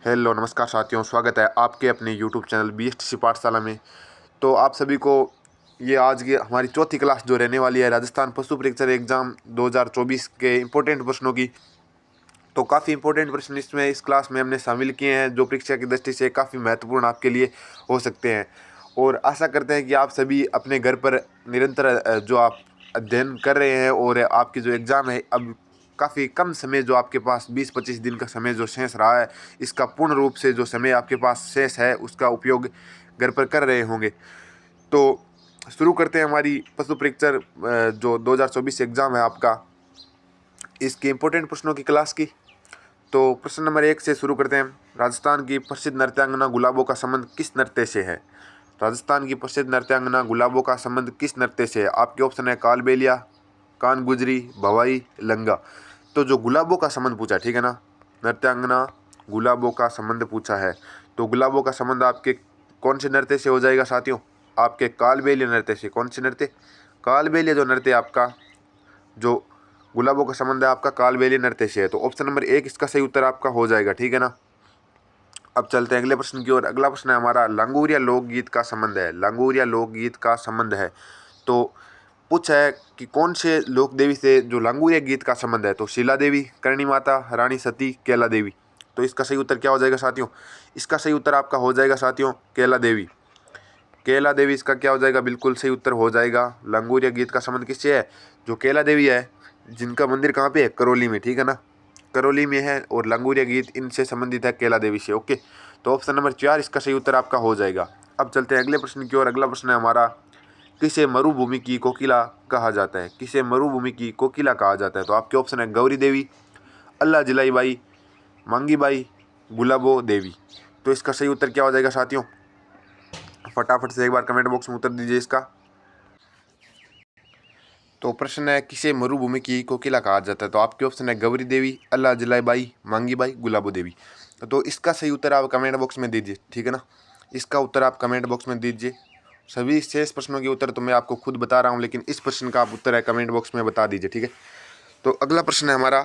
Hello नमस्कार साथियों, स्वागत है आपके अपने यूट्यूब चैनल BSTC पाठशाला में। तो आप सभी को ये आज की हमारी चौथी क्लास जो रहने वाली है राजस्थान पशु परीक्षा एग्ज़ाम 2024 के इम्पोर्टेंट प्रश्नों की। तो काफ़ी इंपॉर्टेंट प्रश्न इसमें इस क्लास में हमने शामिल किए हैं जो परीक्षा की दृष्टि से काफ़ी महत्वपूर्ण आपके लिए हो सकते हैं। और आशा करते हैं कि आप सभी अपने घर पर निरंतर जो आप अध्ययन कर रहे हैं और आपकी जो एग्ज़ाम है अब काफ़ी कम समय जो आपके पास 20-25 दिन का समय जो शेष रहा है, इसका पूर्ण रूप से जो समय आपके पास शेष है उसका उपयोग घर पर कर रहे होंगे। तो शुरू करते हैं हमारी पशु परीक्षा जो 2024 एग्ज़ाम है आपका, इसके इम्पोर्टेंट प्रश्नों की क्लास की। तो प्रश्न नंबर 1 से शुरू करते हैं। राजस्थान की प्रसिद्ध नृत्यांगना गुलाबों का संबंध किस नृत्य से है? राजस्थान की प्रसिद्ध नृत्यांगना गुलाबों का संबंध किस नृत्य से है? आपके ऑप्शन है कालबेलिया, कान गुजरी, भवाई, लंगा। तो जो गुलाबों का संबंध पूछा, ठीक है ना, नृत्यांगना गुलाबों का संबंध पूछा है, तो गुलाबों का संबंध आपके कौन से नृत्य से हो जाएगा साथियों? आपके कालबेलिया नृत्य से। कौन से नृत्य? कालबेलिया जो नृत्य आपका, जो गुलाबों का संबंध है आपका कालबेलिया नृत्य से है। तो ऑप्शन नंबर 1 इसका सही उत्तर आपका हो जाएगा, ठीक है ना। अब चलते हैं अगले प्रश्न की ओर। अगला प्रश्न है हमारा, लांगुरिया लोकगीत का संबंध है। लांगुरिया लोकगीत का संबंध है, तो पूछा है कि कौन से लोक देवी से जो लांगुरिया गीत का संबंध है? तो शीला देवी, करणी माता, रानी सती, कैला देवी। तो इसका सही उत्तर क्या हो जाएगा साथियों? इसका सही उत्तर आपका हो जाएगा साथियों कैला देवी। कैला देवी इसका क्या हो जाएगा? बिल्कुल सही उत्तर हो जाएगा। लांगुरिया गीत का संबंध किससे है? जो कैला देवी है, जिनका मंदिर कहाँ पे है? करौली में, ठीक है ना, करौली में है। और लांगुरिया गीत इनसे संबंधित है, कैला देवी से। ओके, तो ऑप्शन नंबर 4 इसका सही उत्तर आपका हो जाएगा। अब चलते हैं अगले प्रश्न की ओर। अगला प्रश्न है हमारा, किसे मरुभूमि की कोकिला कहा जाता है? किसे मरुभूमि की कोकिला कहा जाता है? तो आपके ऑप्शन है गौरी देवी, अल्लाह जिलाई बाई, मांगी बाई, गुलाबो देवी। तो इसका सही उत्तर क्या हो जाएगा साथियों? फटाफट से एक बार कमेंट बॉक्स में उत्तर दीजिए इसका। तो प्रश्न है, किसे मरुभूमि की कोकिला कहा जाता है? तो आपके ऑप्शन है गौरी देवी, अल्लाह जिलाई बाई, मांगी बाई, गुलाबो देवी। तो इसका सही उत्तर आप कमेंट बॉक्स में दीजिए, ठीक है ना। इसका उत्तर आप कमेंट बॉक्स में दीजिए। सभी शेष प्रश्नों के उत्तर तो मैं आपको खुद बता रहा हूँ, लेकिन इस प्रश्न का आप उत्तर है कमेंट बॉक्स में बता दीजिए, ठीक है। तो अगला प्रश्न है हमारा,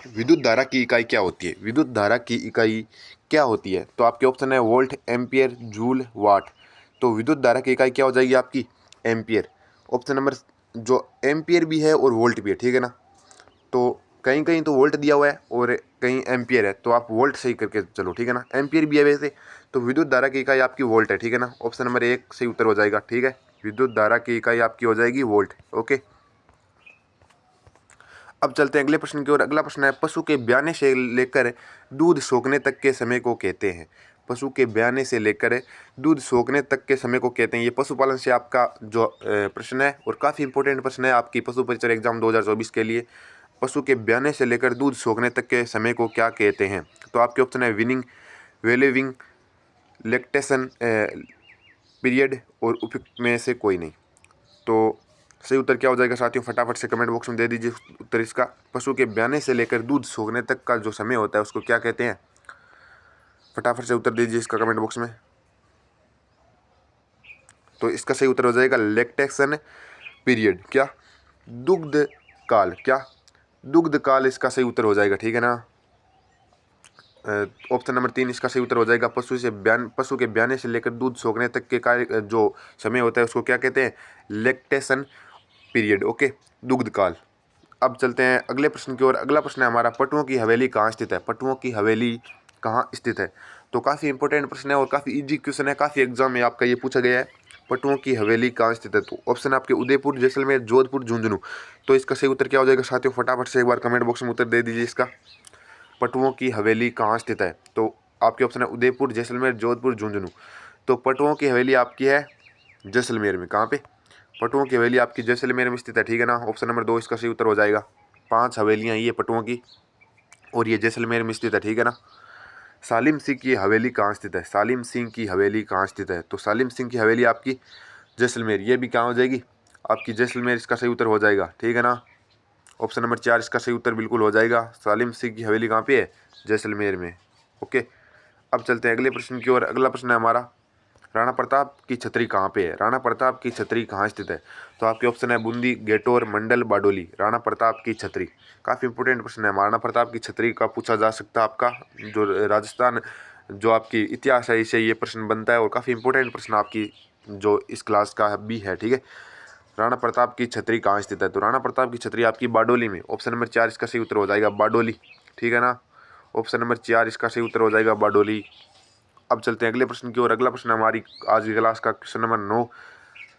विद्युत धारा की इकाई क्या होती है? विद्युत धारा की इकाई क्या होती है? तो आपके ऑप्शन है वोल्ट, एम्पियर, जूल, वाट। तो विद्युत धारा की इकाई क्या हो जाएगी आपकी? एम्पियर। ऑप्शन नंबर, जो एम्पियर भी है और वोल्ट भी है, ठीक है ना। तो कहीं कहीं तो वोल्ट दिया हुआ है और कहीं एम्पियर है, तो आप वोल्ट सही करके चलो, ठीक है ना। एम्पियर भी है वैसे, तो विद्युत धारा की इकाई आपकी वोल्ट है, ठीक है ना। ऑप्शन नंबर 1 सही उत्तर हो जाएगा, ठीक है। विद्युत धारा की इकाई आपकी हो जाएगी वोल्ट। ओके, अब चलते हैं अगले प्रश्न की ओर। अगला प्रश्न है, पशु के ब्याने से लेकर दूध सोखने तक के समय को कहते हैं? पशु के ब्याने से लेकर दूध सोखने तक के समय को कहते हैं। ये पशुपालन से आपका जो प्रश्न है और काफ़ी इंपॉर्टेंट प्रश्न है आपकी पशु परीक्षा एग्जाम 2024 के लिए। पशु के ब्याने से लेकर दूध सोखने तक के समय को क्या कहते हैं? तो आपके ऑप्शन है विनिंग, वेलेविंग, लेक्टेशन पीरियड और उपयुक्त में से कोई नहीं। तो सही उत्तर क्या हो जाएगा साथियों? फटाफट से कमेंट बॉक्स में दे दीजिए उत्तर इसका। पशु के ब्याने से लेकर दूध सोखने तक का जो समय होता है उसको क्या कहते हैं? फटाफट से उत्तर दीजिए इसका कमेंट बॉक्स में। तो इसका सही उत्तर हो जाएगा लैक्टेशन पीरियड। क्या? दुग्ध काल। क्या? दुग्ध काल इसका सही उत्तर हो जाएगा, ठीक है ना। ऑप्शन नंबर 3 इसका सही उत्तर हो जाएगा। पशु के ब्याने से लेकर दूध सोखने तक के कार्य जो समय होता है उसको क्या कहते हैं? Lactation period. ओके, दुग्ध काल। अब चलते हैं अगले प्रश्न की ओर। अगला प्रश्न है हमारा, पटुओं की हवेली कहाँ स्थित है? पटुओं की हवेली कहाँ स्थित है? तो काफ़ी इंपॉर्टेंट प्रश्न है और काफ़ी इजी क्वेश्चन है, काफ़ी एग्जाम में आपका ये पूछा गया है। पटुओं की हवेली कहाँ स्थित है? तो ऑप्शन आपके उदयपुर, जैसलमेर, जोधपुर, झुंझुनू। तो इसका सही उत्तर क्या हो जाएगा साथियों? फटाफट से एक बार कमेंट बॉक्स में उत्तर दे दीजिए इसका। पटुओं की हवेली कहाँ स्थित है? तो आपके ऑप्शन है उदयपुर, जैसलमेर, जोधपुर, झुंझुनू। तो पटुओं की हवेली आपकी है जैसलमेर में। कहाँ पे? पटुओं की हवेली आपकी जैसलमेर में स्थित है, ठीक है ना। ऑप्शन नंबर 2 इसका सही उत्तर हो जाएगा। 5 हवेलियाँ ये पटुओं की और ये जैसलमेर में स्थित है, ठीक है ना। सालिम सिंह की हवेली कहाँ स्थित है? सालिम सिंह की हवेली कहाँ स्थित है? तो सालिम सिंह की हवेली आपकी जैसलमेर, ये भी कहाँ हो जाएगी? आपकी जैसलमेर इसका सही उत्तर हो जाएगा, ठीक है ना। ऑप्शन नंबर 4 इसका सही उत्तर बिल्कुल हो जाएगा। सालिम सिंह की हवेली कहाँ पे है? जैसलमेर में। ओके, अब चलते हैं अगले प्रश्न की ओर। अगला प्रश्न है हमारा, राणा प्रताप की छतरी कहाँ पे है? राणा प्रताप की छतरी कहाँ स्थित है? तो आपके ऑप्शन है बूंदी, गेटोर, मंडल, बारडोली। राणा प्रताप की छतरी काफ़ी इंपोर्टेंट प्रश्न है। राणा प्रताप की छतरी का पूछा जा सकता है आपका जो राजस्थान जो आपकी इतिहास है इससे ये प्रश्न बनता है और काफ़ी इंपोर्टेंट प्रश्न आपकी जो इस क्लास का भी है। ठीक है, राणा प्रताप की छतरी कहाँ स्थित है? तो राणा प्रताप की छतरी आपकी बारडोली में। ऑप्शन नंबर 4 इसका सही उत्तर हो जाएगा बारडोली। ठीक है ना, ऑप्शन नंबर 4 इसका सही उत्तर हो जाएगा बारडोली। अब चलते हैं अगले प्रश्न की ओर। अगला प्रश्न हमारी आज की क्लास का क्वेश्चन नंबर 9।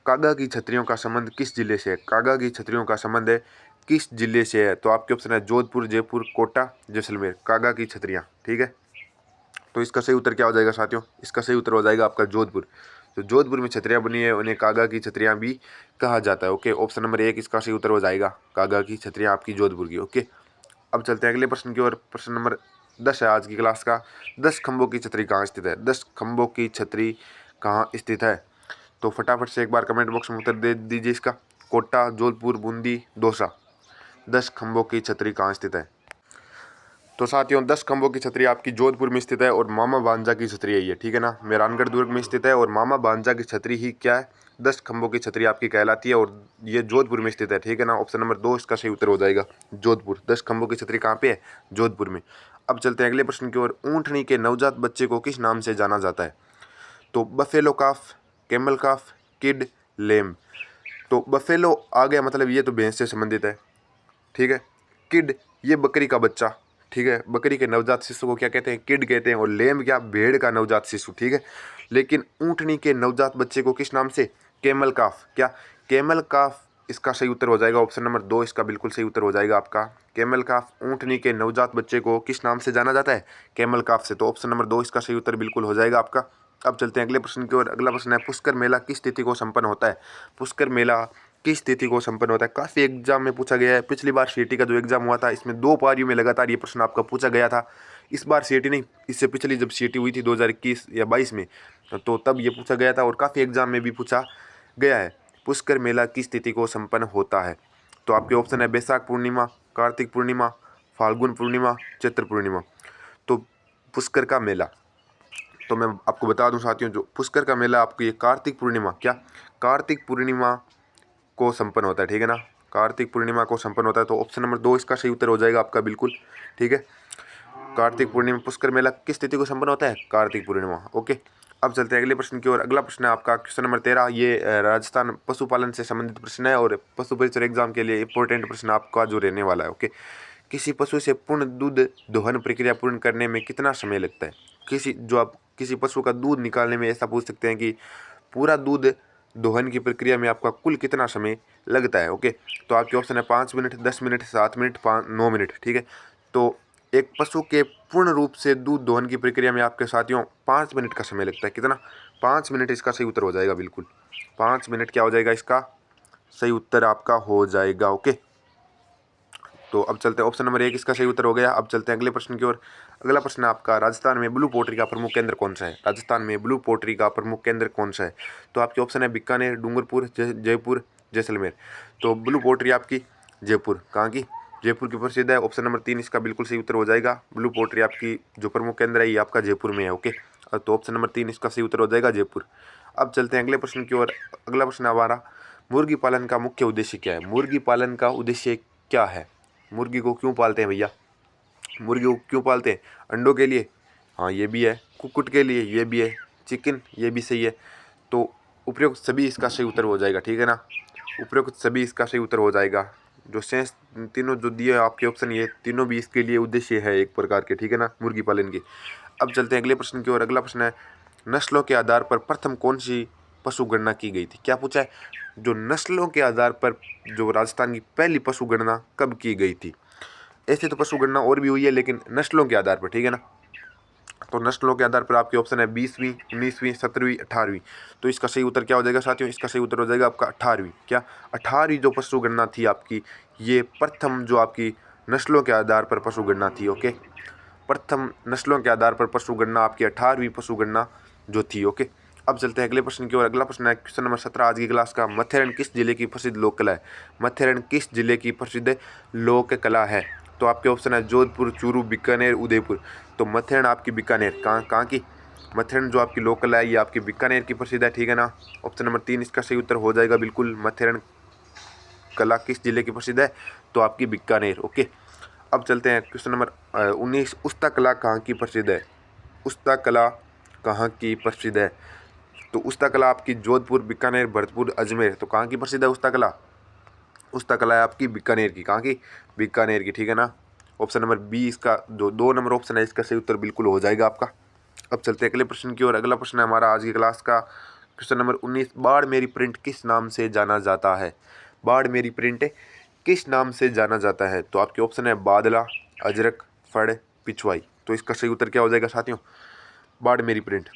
कागा की छतरियों का संबंध किस जिले से है? कागा की छतरियों का संबंध है किस जिले से है? तो आपके ऑप्शन है जोधपुर, जयपुर, कोटा, जैसलमेर। कागा की छतरियाँ। ठीक है, तो इसका सही उत्तर क्या हो जाएगा साथियों? इसका सही उत्तर हो जाएगा आपका जोधपुर। तो जोधपुर में छतरियाँ बनी है उन्हें कागा की छतरियाँ भी कहा जाता है। ओके, ऑप्शन नंबर 1 इसका सही उत्तर हो जाएगा कागा की छतरियाँ आपकी जोधपुर की। ओके, अब चलते हैं अगले प्रश्न की ओर। प्रश्न नंबर 10 है आज की क्लास का। 10 खंभों की छतरी कहाँ स्थित है? 10 खंभों की छतरी कहाँ स्थित है? तो फटाफट से एक बार कमेंट बॉक्स में उत्तर दे दीजिए इसका। कोटा, जोधपुर, बूंदी, दौसा। 10 खंभों की छतरी कहाँ स्थित है? तो साथियों 10 खंभों की छतरी आपकी जोधपुर में स्थित है और मामा भांजा की छतरी है ये। ठीक है ना, मेहरानगढ़ दुर्ग में स्थित है और मामा भांजा की छतरी ही क्या है? 10 खंभों की छतरी आपकी कहलाती है और ये जोधपुर में स्थित है। ठीक है ना, ऑप्शन नंबर 2 इसका सही उत्तर हो जाएगा जोधपुर। 10 खंभों की छतरी कहाँ पे है? जोधपुर में। अब चलते हैं अगले प्रश्न की ओर। ऊँटनी के नवजात बच्चे को किस नाम से जाना जाता है? तो बफेलो काफ, कैमल काफ, किड, लेम। तो बफेलो आ गया मतलब ये तो भैंस से संबंधित है। ठीक है, किड ये बकरी का बच्चा। ठीक है, बकरी के नवजात शिशु को क्या कहते हैं? किड कहते हैं। और लेम क्या? भेड़ का नवजात शिशु। ठीक है, लेकिन ऊँटनी के नवजात बच्चे को किस नाम से? कैमल काफ। क्या? कैमल काफ इसका सही उत्तर हो जाएगा। ऑप्शन नंबर 2 इसका बिल्कुल सही उत्तर हो जाएगा आपका। कैमल काफ ऊँटनी के नवजात बच्चे को किस नाम से जाना जाता है? कैमल काफ से। तो ऑप्शन नंबर 2 इसका सही उत्तर बिल्कुल हो जाएगा आपका। अब चलते हैं अगले प्रश्न की ओर। अगला प्रश्न है पुष्कर मेला किस तिथि को संपन्न होता है? पुष्कर मेला किस तिथि को संपन्न होता है? काफ़ी एग्जाम में पूछा गया है। पिछली बार सीईटी का जो एग्जाम हुआ था इसमें 2 पारियों में लगातार ये प्रश्न आपका पूछा गया था। इस बार सीईटी नहीं, इससे पिछली जब सीईटी हुई थी 2021 या 22 में तो तब ये पूछा गया था और काफ़ी एग्जाम में भी पूछा गया है। पुष्कर मेला किस तिथि को संपन्न होता है? तो आपके ऑप्शन है बैसाख पूर्णिमा, कार्तिक पूर्णिमा, फाल्गुन पूर्णिमा, चैत्र पूर्णिमा। तो पुष्कर का मेला, तो मैं आपको बता दूं साथियों, जो पुष्कर का मेला आपको ये कार्तिक पूर्णिमा, क्या कार्तिक पूर्णिमा को संपन्न होता है। ठीक है ना, कार्तिक पूर्णिमा को संपन्न होता है। तो ऑप्शन नंबर 2 इसका सही उत्तर हो जाएगा आपका बिल्कुल। ठीक है, कार्तिक पूर्णिमा पुष्कर मेला किस तिथि को संपन्न होता है? कार्तिक पूर्णिमा। ओके, अब चलते हैं अगले प्रश्न की ओर। अगला प्रश्न है आपका क्वेश्चन नंबर 13। ये राजस्थान पशुपालन से संबंधित प्रश्न है और पशु परिचय एग्जाम के लिए इंपॉर्टेंट प्रश्न आपका जो रहने वाला है। ओके, किसी पशु से पूर्ण दूध दोहन प्रक्रिया पूर्ण करने में कितना समय लगता है? किसी पशु का दूध निकालने में ऐसा पूछ सकते हैं कि पूरा दूध दोहन की प्रक्रिया में आपका कुल कितना समय लगता है। ओके, तो आपके ऑप्शन है 5 मिनट, 10 मिनट, 7 मिनट, 9 मिनट। ठीक है, तो एक पशु के पूर्ण रूप से दूध दोहन की प्रक्रिया में आपके साथियों 5 मिनट का समय लगता है। कितना? 5 मिनट इसका सही उत्तर हो जाएगा बिल्कुल। 5 मिनट क्या हो जाएगा? इसका सही उत्तर आपका हो जाएगा। ओके, तो अब चलते हैं ऑप्शन नंबर 1 इसका सही उत्तर हो गया। अब चलते हैं अगले प्रश्न की ओर। अगला प्रश्न आपका राजस्थान में ब्लू पोट्री का प्रमुख केंद्र कौन सा है? राजस्थान में ब्लू पोट्री का प्रमुख केंद्र कौन सा है? तो आपके ऑप्शन है बीकानेर, डूंगरपुर, जयपुर, जैसलमेर। तो ब्लू पोट्री आपकी जयपुर, कहाँ की? जयपुर की प्रसिद्ध है। ऑप्शन नंबर 3 इसका बिल्कुल सही उत्तर हो जाएगा। ब्लू पोट्री आपकी जो प्रमुख केंद्र है ये आपका जयपुर में है। ओके, तो ऑप्शन नंबर 3 इसका सही उत्तर हो जाएगा जयपुर। अब चलते हैं अगले प्रश्न की ओर। अगला प्रश्न हमारा मुर्गी पालन का मुख्य उद्देश्य क्या है? मुर्गी पालन का उद्देश्य क्या है? मुर्गी को क्यों पालते हैं भैया? मुर्गी को क्यों पालते हैं? अंडों के लिए? हाँ ये भी है। कुक्कुट के लिए? ये भी है। चिकन? ये भी सही है। तो उपयुक्त सभी इसका सही उत्तर हो जाएगा। ठीक है ना, उपयुक्त सभी इसका सही उत्तर हो जाएगा। जो शेष तीनों जो दिए आपके ऑप्शन ये तीनों भी इसके लिए उद्देश्य है एक प्रकार के। ठीक है ना, मुर्गी पालन के। अब चलते हैं अगले प्रश्न की ओर। अगला प्रश्न है नस्लों के आधार पर प्रथम कौन सी पशु गणना की गई थी? क्या पूछा है? जो नस्लों के आधार पर जो राजस्थान की पहली पशु गणना कब की गई थी? ऐसे तो पशु गणना और भी हुई है लेकिन नस्लों के आधार पर। ठीक है ना, तो नस्लों के आधार पर आपके ऑप्शन है 20वीं, 19वीं, 17वीं, 18वीं। तो इसका सही उत्तर क्या हो जाएगा साथियों? इसका सही उत्तर हो जाएगा आपका 18वीं। क्या? 18वीं जो पशु गणना थी आपकी, ये प्रथम जो आपकी नस्लों के आधार पर पशु गणना थी। ओके, प्रथम नस्लों के आधार पर पशु गणना आपकी 18वीं पशु गणना जो थी। ओके, अब चलते हैं अगले प्रश्न की ओर। अगला प्रश्न है क्वेश्चन नंबर 17 आज की क्लास का। मथेरन किस जिले की प्रसिद्ध लोक कला है? मथेरन किस जिले की प्रसिद्ध लोक कला है? तो आपके ऑप्शन है जोधपुर, चूरू, बीकानेर, उदयपुर। तो मथेरन आपकी बीकानेर, कहाँ की? मथेरन जो आपकी लोकल है ये आपकी बीकानेर की प्रसिद्ध है, ठीक है ना। ऑप्शन नंबर 3 इसका सही उत्तर हो जाएगा बिल्कुल। मथेरन कला किस जिले की प्रसिद्ध है, तो आपकी बीकानेर। ओके, अब चलते हैं क्वेश्चन नंबर 19। उस्ता कला कहाँ की प्रसिद्ध है? उस्ता कला कहाँ की प्रसिद्ध है? तो उस्ता कला आपकी जोधपुर, बीकानेर, भरतपुर, अजमेर। तो कहाँ की प्रसिद्ध है उस्ता कला? उस्ता कला है आपकी बीकानेर की। कहाँ की? बीकानेर की, ठीक है ना। ऑप्शन नंबर बी इसका जो 2 नंबर ऑप्शन है इसका सही उत्तर बिल्कुल हो जाएगा आपका। अब चलते हैं अगले प्रश्न की ओर। अगला प्रश्न है हमारा आज की क्लास का क्वेश्चन नंबर 19। बाढ़ मेरी प्रिंट किस नाम से जाना जाता है? बाढ़ मेरी प्रिंट किस नाम से जाना जाता है? तो आपके ऑप्शन है बादला, अजरक, फड़, पिछवाई। तो इसका सही उत्तर क्या हो जाएगा साथियों? बाढ़ मेरी प्रिंट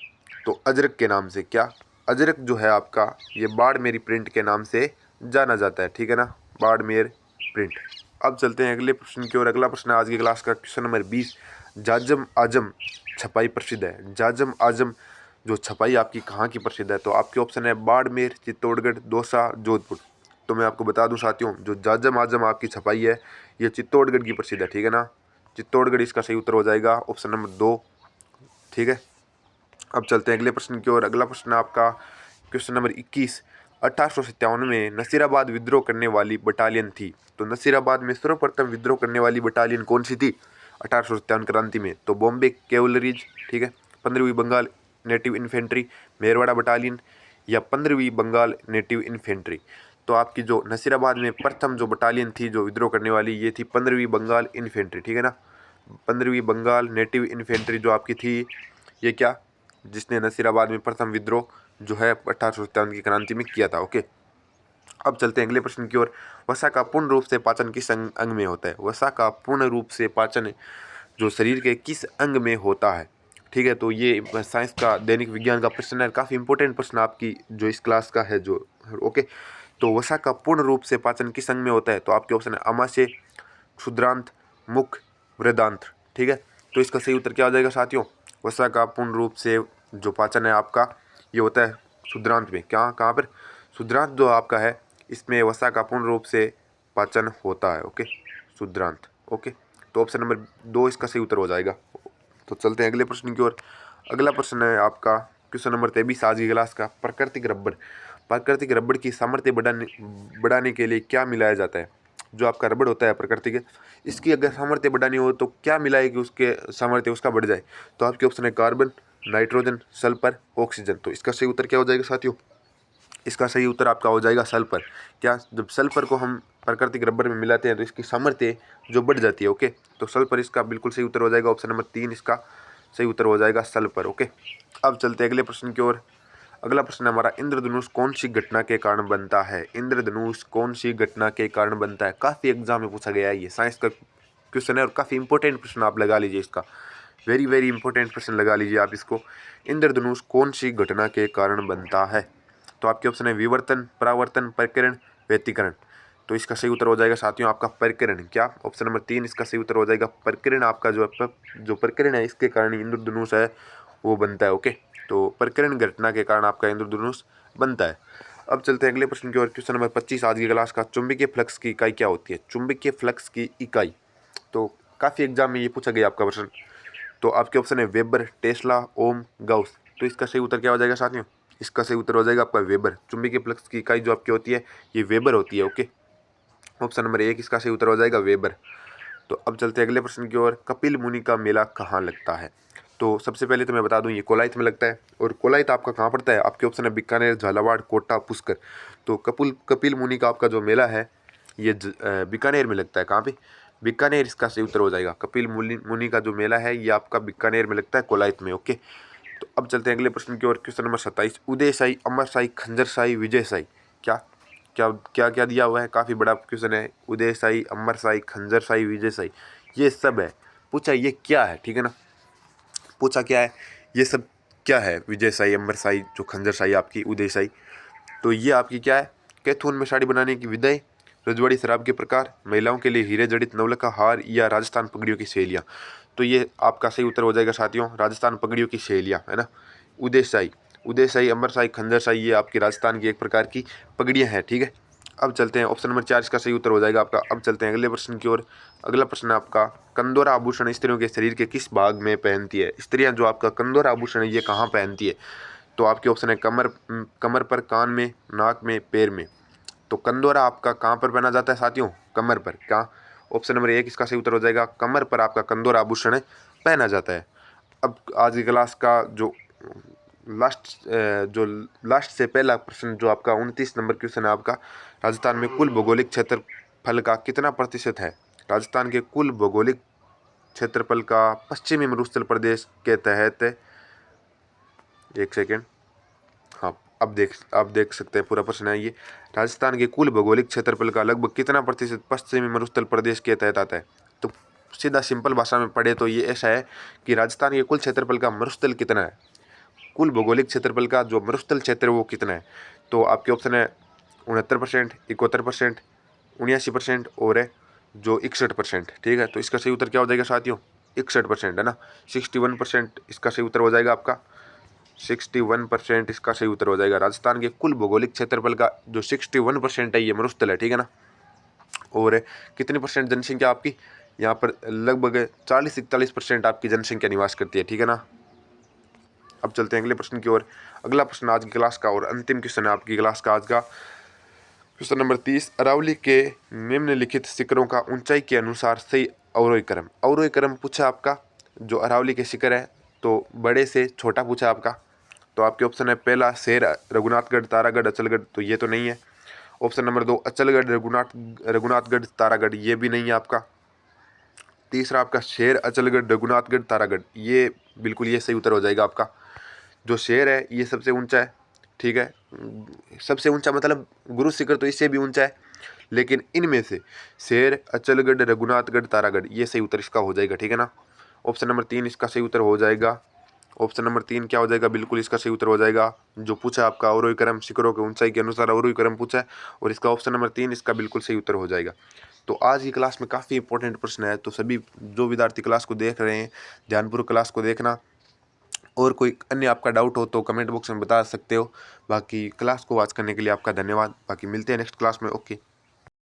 तो अजरक के नाम से। क्या? अजरक जो है आपका ये बाढ़ मेरी प्रिंट के नाम से जाना जाता है, ठीक है ना, बाड़मेर प्रिंट। अब चलते हैं अगले प्रश्न की ओर। अगला प्रश्न है आज की क्लास का क्वेश्चन नंबर 20। जाजम आजम छपाई प्रसिद्ध है। जाजम आजम जो छपाई आपकी कहाँ की प्रसिद्ध है? तो आपके ऑप्शन है बाड़मेर, चित्तौड़गढ़, दौसा, जोधपुर। तो मैं आपको बता दूं साथियों, जो जाजम आजम आपकी छपाई है ये चित्तौड़गढ़ की प्रसिद्ध है, ठीक है ना। चित्तौड़गढ़ इसका सही उत्तर हो जाएगा, ऑप्शन नंबर 2, ठीक है। अब चलते हैं अगले प्रश्न की ओर। अगला प्रश्न आपका क्वेश्चन नंबर 21। 1857 में नसीराबाद विद्रोह करने वाली बटालियन थी। तो नसीराबाद में सर्वप्रथम विद्रोह करने वाली बटालियन कौन सी थी 1857 क्रांति में? तो बॉम्बे कैवलरीज, ठीक है, 15वीं Bengal native infantry, Merwara battalion, या 15वीं बंगाल नेटिव इन्फेंट्री। तो आपकी जो नसीराबाद में प्रथम जो बटालियन थी जो विद्रोह करने वाली ये थी 15वीं बंगाल इन्फेंट्री, ठीक है ना। 15वीं बंगाल नेटिव इन्फेंट्री जो आपकी थी ये क्या, जिसने नसीराबाद में प्रथम विद्रोह जो है 1857 की क्रांति में किया था। ओके, अब चलते हैं अगले प्रश्न की ओर। वसा का पूर्ण रूप से पाचन किस अंग में होता है? वसा का पूर्ण रूप से पाचन जो शरीर के किस अंग में होता है? ठीक है, तो ये साइंस का दैनिक विज्ञान का प्रश्न है, काफ़ी इंपॉर्टेंट प्रश्न आपकी जो इस क्लास का है जो। ओके, तो वसा का पूर्ण रूप से पाचन किस अंग में होता है? तो आपके ऑप्शन है अमाशय, क्षुद्रांत, मुख, वृदांत, ठीक है। तो इसका सही उत्तर क्या हो जाएगा साथियों? वसा का पूर्ण रूप से जो पाचन है आपका ये होता है क्षुद्रांत में। क्या, कहाँ पर? क्षुद्रांत जो आपका है इसमें वसा का पूर्ण रूप से पाचन होता है। ओके, क्षुद्रांत। ओके, तो ऑप्शन नंबर 2 इसका सही उत्तर हो जाएगा। तो चलते हैं अगले प्रश्न की ओर। अगला प्रश्न है आपका क्वेश्चन नंबर 23 आज की क्लास का। प्राकृतिक रबड़, प्राकृतिक रबड़ की सामर्थ्य बढ़ाने के लिए क्या मिलाया जाता है? जो आपका रबड़ होता है प्राकृतिक, इसकी अगर सामर्थ्य बढ़ानी हो तो क्या मिलाए कि उसके सामर्थ्य उसका बढ़ जाए? तो आपके ऑप्शन है कार्बन, नाइट्रोजन, सल्फर, ऑक्सीजन। तो इसका सही उत्तर क्या हो जाएगा साथियों? इसका सही उत्तर आपका हो जाएगा सल्फर। क्या? जब सल्फर को हम प्राकृतिक रबर में मिलाते हैं तो इसकी सामर्थ्य जो बढ़ जाती है। ओके, तो सल्फर इसका बिल्कुल सही उत्तर हो जाएगा, ऑप्शन नंबर 3 इसका सही उत्तर हो जाएगा सल्फर। ओके, अब चलते हैं अगले प्रश्न की ओर। अगला प्रश्न हमारा, इंद्रधनुष कौन सी घटना के कारण बनता है? इंद्रधनुष कौन सी घटना के कारण बनता है? काफ़ी एग्जाम में पूछा गया है, ये साइंस का क्वेश्चन है और काफ़ी इंपॉर्टेंट प्रश्न आप लगा लीजिए इसका, वेरी वेरी इंपॉर्टेंट प्रश्न लगा लीजिए आप इसको। इंद्रधनुष कौन सी घटना के कारण बनता है? तो आपके ऑप्शन है विवर्तन, परावर्तन, परिकरण, व्यतिकरण। तो इसका सही उत्तर हो जाएगा साथियों आपका परिकरण। क्या? ऑप्शन नंबर 3 इसका सही उत्तर हो जाएगा परिकरण। आपका जो परिकरण है इसके कारण इंद्रधनुष है वो बनता है। ओके, तो परिकरण घटना के कारण आपका इंद्रधनुष बनता है। अब चलते हैं अगले प्रश्न की ओर। क्वेश्चन नंबर 25 आज की क्लास का। चुंबकीय फ्लक्स की इकाई क्या होती है? चुंबकीय फ्लक्स की इकाई, तो काफ़ी एग्जाम में ये पूछा गया आपका प्रश्न। तो आपके ऑप्शन है वेबर, टेस्ला, ओम, गाउस। तो इसका सही उत्तर क्या हो जाएगा साथियों? इसका सही उत्तर हो जाएगा आपका वेबर। चुंबकीय फ्लक्स की इकाई जो आपकी होती है ये वेबर होती है। ओके, ऑप्शन नंबर 1 इसका सही उत्तर हो जाएगा वेबर। तो अब चलते हैं अगले प्रश्न की ओर। कपिल मुनि का मेला कहाँ लगता है? तो सबसे पहले तो मैं बता दूं ये कोलायत में लगता है। और कोलायत आपका कहाँ पड़ता है? आपके ऑप्शन है बीकानेर, झालावाड़, कोटा, पुष्कर। तो कपिल मुनि का आपका जो मेला है ये बीकानेर में लगता है। कहाँ पे? बीकानेर इसका सही उत्तर हो जाएगा। कपिल मुनि का जो मेला है ये आपका बीकानेर में लगता है, कोलायत में। ओके, तो अब चलते हैं अगले प्रश्न की ओर। Question number 27। उदय शाही, अमर शाही, खंजर शाही, विजय शाही। क्या क्या क्या क्या दिया हुआ है? काफ़ी बड़ा क्वेश्चन है। उदय शाही, अमर शाही, खंजर शाही, विजय शाही, ये सब है। पूछा ये क्या है, ठीक है ना, पूछा क्या है ये सब क्या है? विजय शाही, अमर शाही, जो खंजर शाही आपकी, उदय शाही। तो ये आपकी क्या है? कैथून में साड़ी बनाने की विधि, रजवाड़ी शराब के प्रकार, महिलाओं के लिए हीरे जड़ित नवलखा हार, या राजस्थान पगड़ियों की शैलियाँ। तो ये आपका सही उत्तर हो जाएगा साथियों राजस्थान पगड़ियों की शैलियाँ, है ना। उदय शाही, अमर शाही, खंजर शाही, ये आपकी राजस्थान की एक प्रकार की पगड़ियाँ हैं, ठीक है। अब चलते हैं ऑप्शन नंबर 4 इसका सही उत्तर हो जाएगा आपका। अब चलते हैं अगले प्रश्न की ओर। अगला प्रश्न है आपका, कंदोरा आभूषण स्त्रियों के शरीर के किस भाग में पहनती है? स्त्रियां जो आपका कंदोरा आभूषण है ये कहाँ पहनती है? तो आपके ऑप्शन है कमर पर, कान में, नाक में, पैर में। तो कंदोरा आपका कहाँ पर पहना जाता है साथियों? कमर पर। क्या? ऑप्शन नंबर 1 इसका सही उत्तर हो जाएगा, कमर पर आपका कंदोरा आभूषण पहना जाता है। अब आज की क्लास का जो लास्ट से पहला प्रश्न जो आपका 29 नंबर क्वेश्चन है आपका, राजस्थान में कुल भौगोलिक क्षेत्रफल का कितना प्रतिशत है? राजस्थान के कुल भौगोलिक क्षेत्रफल का पश्चिमी मरुस्थल प्रदेश के तहत, एक सेकेंड, हाँ अब देख सकते हैं पूरा प्रश्न है ये। राजस्थान के कुल भौगोलिक क्षेत्रफल का लगभग कितना प्रतिशत पश्चिमी मरुस्थल प्रदेश के तहत आता है? तो सीधा सिंपल भाषा में पढ़े तो ये ऐसा है कि राजस्थान के कुल क्षेत्रफल का मरुस्थल कितना है, कुल भौगोलिक क्षेत्रफल का जो मरुस्थल क्षेत्र है वो कितना है? तो आपके ऑप्शन है 69%, 71%, 79% और है जो 61%। ठीक है, तो इसका सही उत्तर क्या हो जाएगा साथियों? 61% है ना। 61% इसका सही उत्तर हो जाएगा आपका। 61% इसका सही उत्तर हो जाएगा। राजस्थान के कुल भौगोलिक क्षेत्रफल का जो 61% है ये मरुस्थल है। ठीक है ना। और कितनी परसेंट जनसंख्या आपकी यहाँ पर? लगभग 40-41% आपकी जनसंख्या निवास करती है। ठीक है ना। अब चलते हैं अगले प्रश्न की ओर। अगला प्रश्न आज की क्लास का और अंतिम क्वेश्चन है आपकी क्लास का आज का, क्वेश्चन नंबर 30। अरावली के निम्नलिखित शिखरों का ऊंचाई के अनुसार सही अवरोही क्रम। अवरोही क्रम पूछा आपका, जो अरावली के शिखर है तो बड़े से छोटा पूछा आपका। तो आपके ऑप्शन है पहला शेर रघुनाथगढ़ तारागढ़ अचलगढ़, तो ये तो नहीं है। ऑप्शन नंबर 2 अचलगढ़ रघुनाथगढ़ तारागढ़, ये भी नहीं है आपका। तीसरा आपका शेर अचलगढ़ रघुनाथगढ़ तारागढ़, ये बिल्कुल ये सही उत्तर हो जाएगा आपका। जो शेर है ये सबसे ऊंचा है। ठीक है, सबसे ऊंचा मतलब गुरु शिखर तो इससे भी ऊंचा है, लेकिन इनमें से शेर अचलगढ़ रघुनाथगढ़ तारागढ़ ये सही उत्तर इसका हो जाएगा। ठीक है ना। ऑप्शन नंबर 3 इसका सही उत्तर हो जाएगा। ऑप्शन नंबर 3 क्या हो जाएगा? बिल्कुल इसका सही उत्तर हो जाएगा। जो पूछा आपका अवरोही क्रम, शिखरों के ऊंचाई के अनुसार अवरोही क्रम पूछा है और इसका ऑप्शन नंबर 3 इसका बिल्कुल सही उत्तर हो जाएगा। तो आज की क्लास में काफ़ी इंपॉर्टेंट प्रश्न है, तो सभी जो विद्यार्थी क्लास को देख रहे हैं ध्यानपूर्वक क्लास को देखना। और कोई अन्य आपका डाउट हो तो कमेंट बॉक्स में बता सकते हो। बाकी क्लास को वॉच करने के लिए आपका धन्यवाद। बाकी मिलते हैं नेक्स्ट क्लास में। ओके।